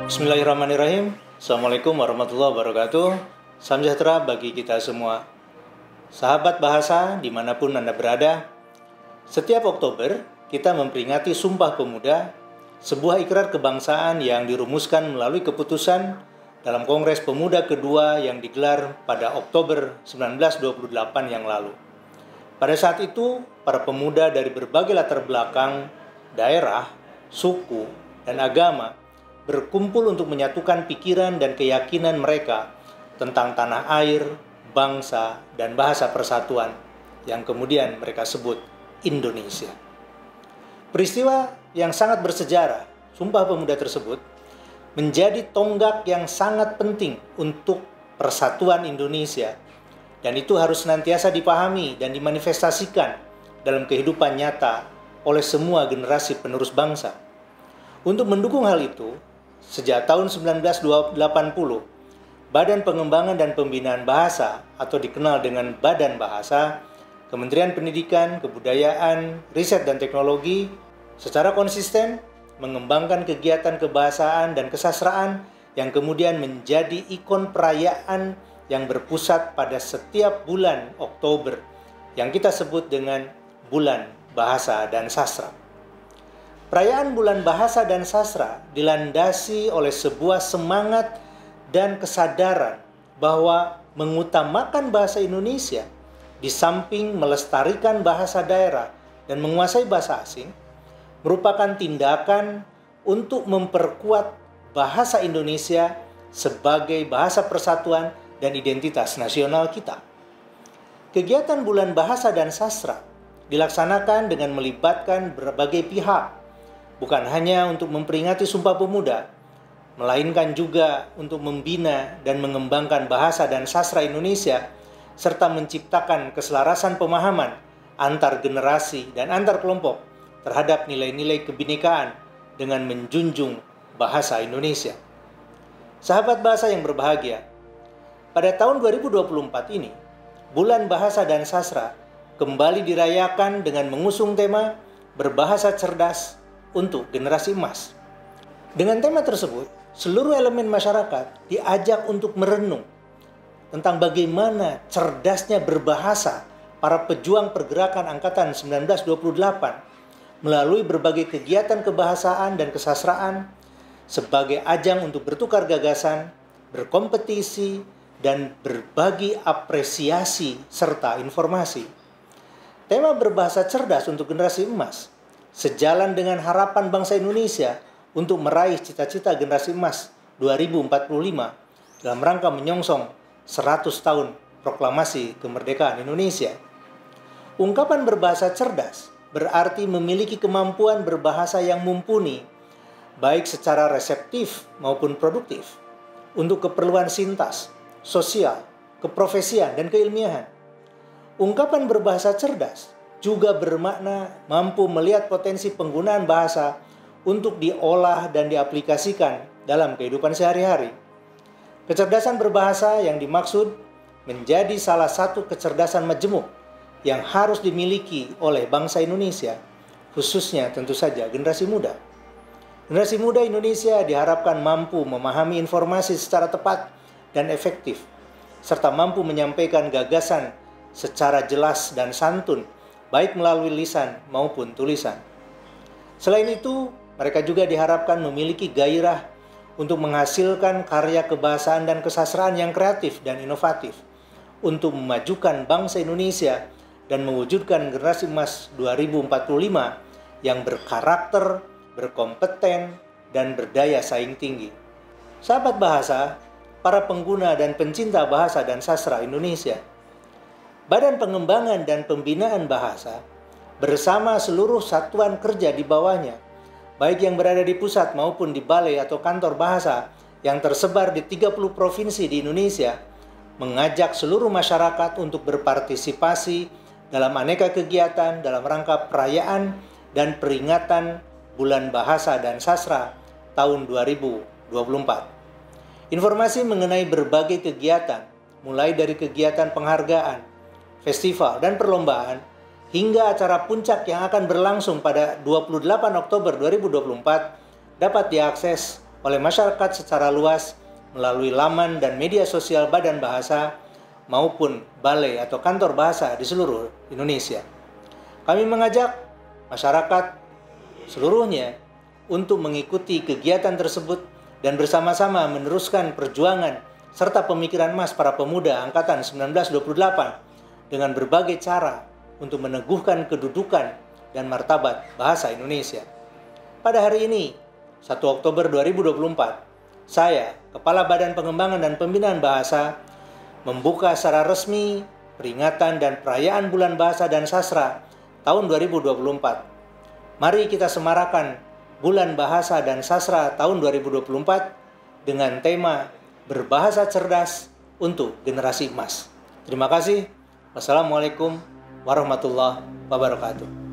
Bismillahirrahmanirrahim. Assalamualaikum warahmatullahi wabarakatuh. Salam sejahtera bagi kita semua. Sahabat bahasa dimanapun Anda berada, setiap Oktober kita memperingati Sumpah Pemuda, sebuah ikrar kebangsaan yang dirumuskan melalui keputusan dalam Kongres Pemuda kedua yang digelar pada Oktober 1928 yang lalu. Pada saat itu, para pemuda dari berbagai latar belakang, daerah, suku, dan agama berkumpul untuk menyatukan pikiran dan keyakinan mereka tentang tanah air, bangsa, dan bahasa persatuan yang kemudian mereka sebut Indonesia. Peristiwa yang sangat bersejarah, Sumpah Pemuda tersebut, menjadi tonggak yang sangat penting untuk persatuan Indonesia, dan itu harus senantiasa dipahami dan dimanifestasikan dalam kehidupan nyata oleh semua generasi penerus bangsa. Untuk mendukung hal itu, sejak tahun 1980, Badan Pengembangan dan Pembinaan Bahasa atau dikenal dengan Badan Bahasa, Kementerian Pendidikan, Kebudayaan, Riset dan Teknologi secara konsisten mengembangkan kegiatan kebahasaan dan kesastraan yang kemudian menjadi ikon perayaan yang berpusat pada setiap bulan Oktober yang kita sebut dengan Bulan Bahasa dan Sastra. Perayaan Bulan Bahasa dan Sastra dilandasi oleh sebuah semangat dan kesadaran bahwa mengutamakan bahasa Indonesia di samping melestarikan bahasa daerah dan menguasai bahasa asing merupakan tindakan untuk memperkuat bahasa Indonesia sebagai bahasa persatuan dan identitas nasional kita. Kegiatan Bulan Bahasa dan Sastra dilaksanakan dengan melibatkan berbagai pihak, bukan hanya untuk memperingati Sumpah Pemuda, melainkan juga untuk membina dan mengembangkan bahasa dan sastra Indonesia, serta menciptakan keselarasan pemahaman antar generasi dan antar kelompok terhadap nilai-nilai kebinekaan dengan menjunjung bahasa Indonesia. Sahabat bahasa yang berbahagia, pada tahun 2024 ini, Bulan Bahasa dan Sastra kembali dirayakan dengan mengusung tema Berbahasa Cerdas untuk Generasi Emas. Dengan tema tersebut, seluruh elemen masyarakat diajak untuk merenung tentang bagaimana cerdasnya berbahasa para pejuang pergerakan angkatan 1928 melalui berbagai kegiatan kebahasaan dan kesastraan sebagai ajang untuk bertukar gagasan, berkompetisi, dan berbagi apresiasi serta informasi. Tema Berbahasa Cerdas untuk Generasi Emas sejalan dengan harapan bangsa Indonesia untuk meraih cita-cita generasi emas 2045 dalam rangka menyongsong 100 tahun proklamasi kemerdekaan Indonesia. Ungkapan berbahasa cerdas berarti memiliki kemampuan berbahasa yang mumpuni, baik secara reseptif maupun produktif, untuk keperluan sintas, sosial, keprofesian, dan keilmiahan. Ungkapan berbahasa cerdas juga bermakna mampu melihat potensi penggunaan bahasa untuk diolah dan diaplikasikan dalam kehidupan sehari-hari. Kecerdasan berbahasa yang dimaksud menjadi salah satu kecerdasan majemuk yang harus dimiliki oleh bangsa Indonesia, khususnya tentu saja generasi muda. Generasi muda Indonesia diharapkan mampu memahami informasi secara tepat dan efektif, serta mampu menyampaikan gagasan secara jelas dan santun, baik melalui lisan maupun tulisan. Selain itu, mereka juga diharapkan memiliki gairah untuk menghasilkan karya kebahasaan dan kesastraan yang kreatif dan inovatif untuk memajukan bangsa Indonesia dan mewujudkan generasi emas 2045 yang berkarakter, berkompeten, dan berdaya saing tinggi. Sahabat bahasa, para pengguna dan pencinta bahasa dan sastra Indonesia, Badan Pengembangan dan Pembinaan Bahasa bersama seluruh satuan kerja di bawahnya, baik yang berada di pusat maupun di balai atau kantor bahasa yang tersebar di 30 provinsi di Indonesia, mengajak seluruh masyarakat untuk berpartisipasi dalam aneka kegiatan dalam rangka perayaan dan peringatan Bulan Bahasa dan Sastra tahun 2024. Informasi mengenai berbagai kegiatan, mulai dari kegiatan penghargaan, festival, dan perlombaan, hingga acara puncak yang akan berlangsung pada 28 Oktober 2024 dapat diakses oleh masyarakat secara luas melalui laman dan media sosial Badan Bahasa maupun balai atau kantor bahasa di seluruh Indonesia. Kami mengajak masyarakat seluruhnya untuk mengikuti kegiatan tersebut dan bersama-sama meneruskan perjuangan serta pemikiran emas para pemuda angkatan 1928 dengan berbagai cara untuk meneguhkan kedudukan dan martabat bahasa Indonesia. Pada hari ini, 1 Oktober 2024, saya, Kepala Badan Pengembangan dan Pembinaan Bahasa, membuka secara resmi peringatan dan perayaan Bulan Bahasa dan Sastra tahun 2024. Mari kita semarakan Bulan Bahasa dan Sastra tahun 2024 dengan tema Berbahasa Cerdas untuk Generasi Emas. Terima kasih. Wassalamualaikum warahmatullahi wabarakatuh.